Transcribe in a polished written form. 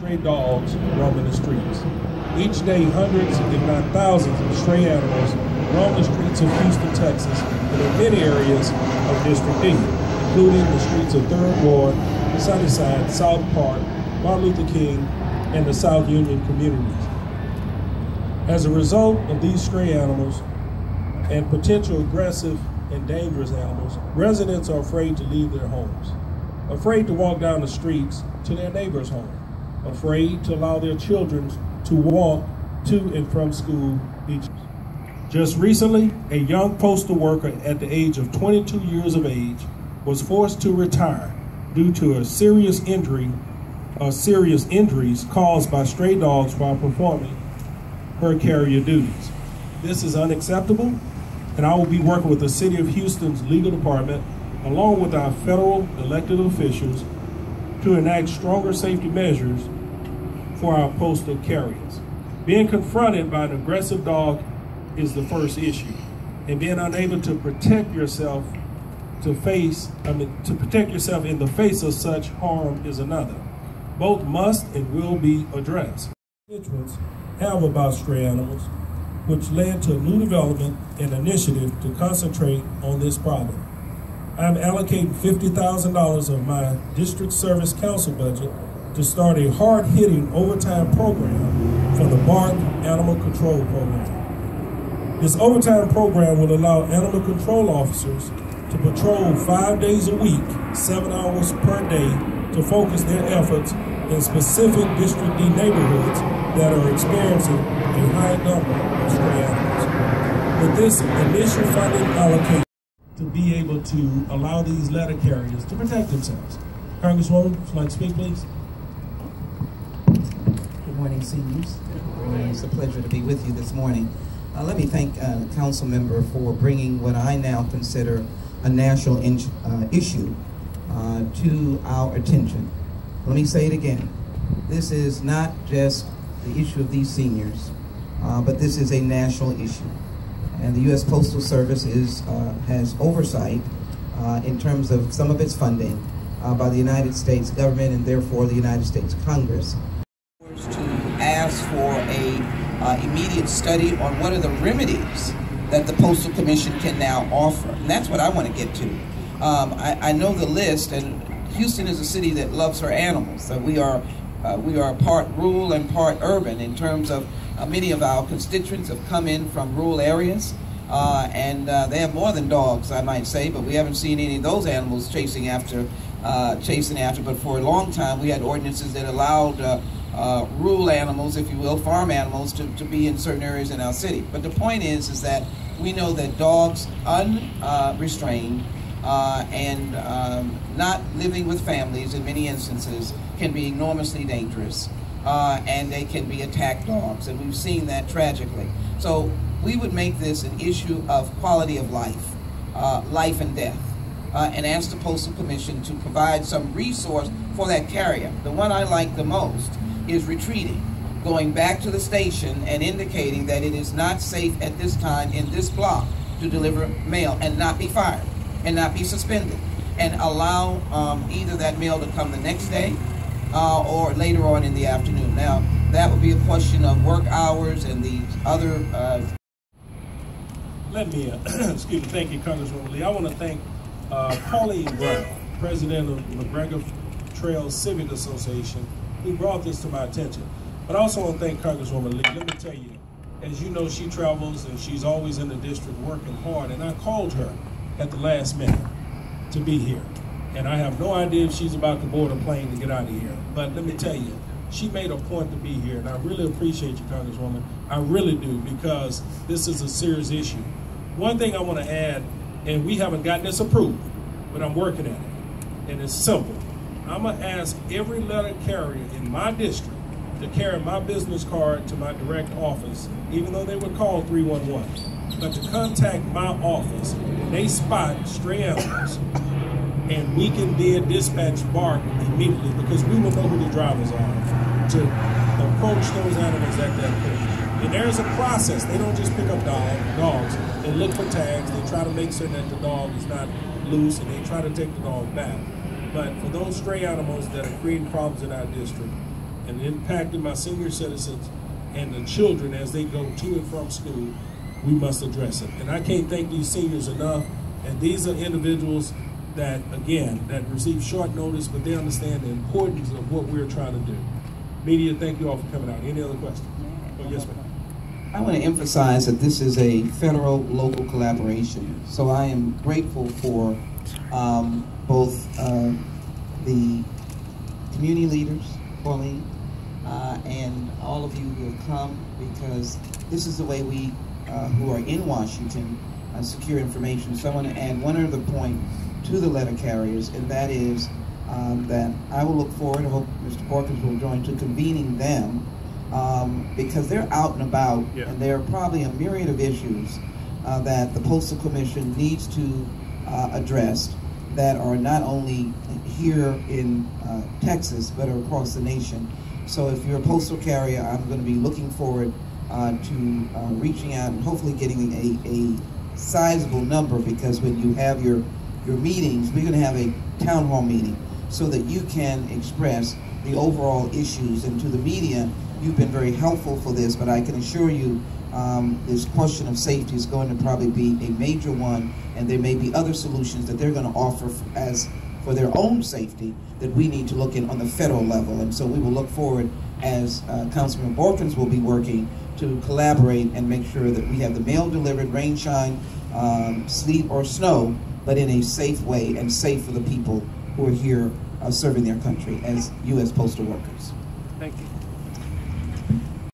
stray dogs roaming the streets. Each day, hundreds, if not thousands, of stray animals roam the streets of Houston, Texas, and in many areas of District D, including the streets of 3rd Ward, Sunnyside, South Park, Martin Luther King, and the South Union communities. As a result of these stray animals and potential aggressive and dangerous animals, residents are afraid to leave their homes, afraid to walk down the streets to their neighbor's home, afraid to allow their children to walk to and from school each day. Just recently, a young postal worker at the age of 22 years of age was forced to retire due to a serious injuries caused by stray dogs while performing her carrier duties. This is unacceptable, and I will be working with the City of Houston's legal department, along with our federal elected officials, to enact stronger safety measures for our postal carriers. Being confronted by an aggressive dog is the first issue, and being unable to protect yourself in the face of such harm is another. Both must and will be addressed. Constituents have about stray animals, which led to a new development and initiative to concentrate on this problem. I'm allocating $50,000 of my district service council budget to start a hard-hitting overtime program for the BARC Animal Control Program. This overtime program will allow animal control officers to patrol 5 days a week, 7 hours per day, to focus their efforts in specific District D neighborhoods that are experiencing a high number of stray animals. With this initial funding allocation, to be able to allow these letter carriers to protect themselves. Congresswoman, would you like to speak, please? Good morning, seniors. It's a pleasure to be with you this morning. Let me thank the council member for bringing what I now consider a national issue to our attention. Let me say it again. This is not just the issue of these seniors, but this is a national issue. And the U.S. Postal Service has oversight in terms of some of its funding by the United States government and therefore the United States Congress. To ask for a immediate study on what are the remedies that the Postal Commission can now offer. And that's what I want to get to. I know the list, and Houston is a city that loves her animals. So we are part rural and part urban in terms of many of our constituents have come in from rural areas, and they have more than dogs, I might say, but we haven't seen any of those animals chasing after. But for a long time, we had ordinances that allowed rural animals, if you will, farm animals, to be in certain areas in our city. But the point is that we know that dogs unrestrained and not living with families in many instances can be enormously dangerous. And they can be attack dogs, and we've seen that tragically. So we would make this an issue of quality of life, life and death, and ask the Postal Commission to provide some resource for that carrier. The one I like the most is retreating, going back to the station and indicating that it is not safe at this time in this block to deliver mail and not be fired and not be suspended, and allow either that mail to come the next day or later on in the afternoon. Now, that would be a question of work hours and the other... Let me, excuse me, thank you, Congresswoman Lee. I want to thank Pauline Brown, president of McGregor Trail Civic Association, who brought this to my attention. But I also want to thank Congresswoman Lee. Let me tell you, as you know, she travels and she's always in the district working hard, and I called her at the last minute to be here. And I have no idea if she's about to board a plane to get out of here. But let me tell you, she made a point to be here, and I really appreciate you, Congresswoman. I really do, because this is a serious issue. One thing I want to add, and we haven't gotten this approved, but I'm working at it, and it's simple. I'm going to ask every letter carrier in my district to carry my business card to my direct office, even though they would call 311, but to contact my office when they spot stray animals, and we can then dispatch BARC immediately, because we will know who the drivers are to approach those animals at that point. And there's a process. They don't just pick up dogs. They look for tags. They try to make certain that the dog is not loose, and they try to take the dog back. But for those stray animals that are creating problems in our district, and impacting my senior citizens and the children as they go to and from school, we must address it. And I can't thank these seniors enough. And these are individuals that, again, that receive short notice, but they understand the importance of what we're trying to do. Media, thank you all for coming out. Any other questions? Oh, yes, ma'am. I want to emphasize that this is a federal-local collaboration. So I am grateful for both the community leaders, Pauline, and all of you who have come, because this is the way we who are in Washington secure information. So I want to add one other point to the letter carriers, and that is that I will look forward, I hope Mr. Boykins will join, to convening them, because they're out and about, and there are probably a myriad of issues that the Postal Commission needs to address that are not only here in Texas, but are across the nation. So if you're a postal carrier, I'm going to be looking forward to reaching out and hopefully getting a sizable number, because when you have your meetings, we're going to have a town hall meeting so that you can express the overall issues. And to the media, you've been very helpful for this, but I can assure you this question of safety is going to probably be a major one, and there may be other solutions that they're going to offer as for their own safety that we need to look in on the federal level. And so we will look forward, as Councilman Boykins will be working, to collaborate and make sure that we have the mail delivered, rain, shine, sleet or snow, but in a safe way and safe for the people who are here serving their country as U.S. postal workers. Thank you.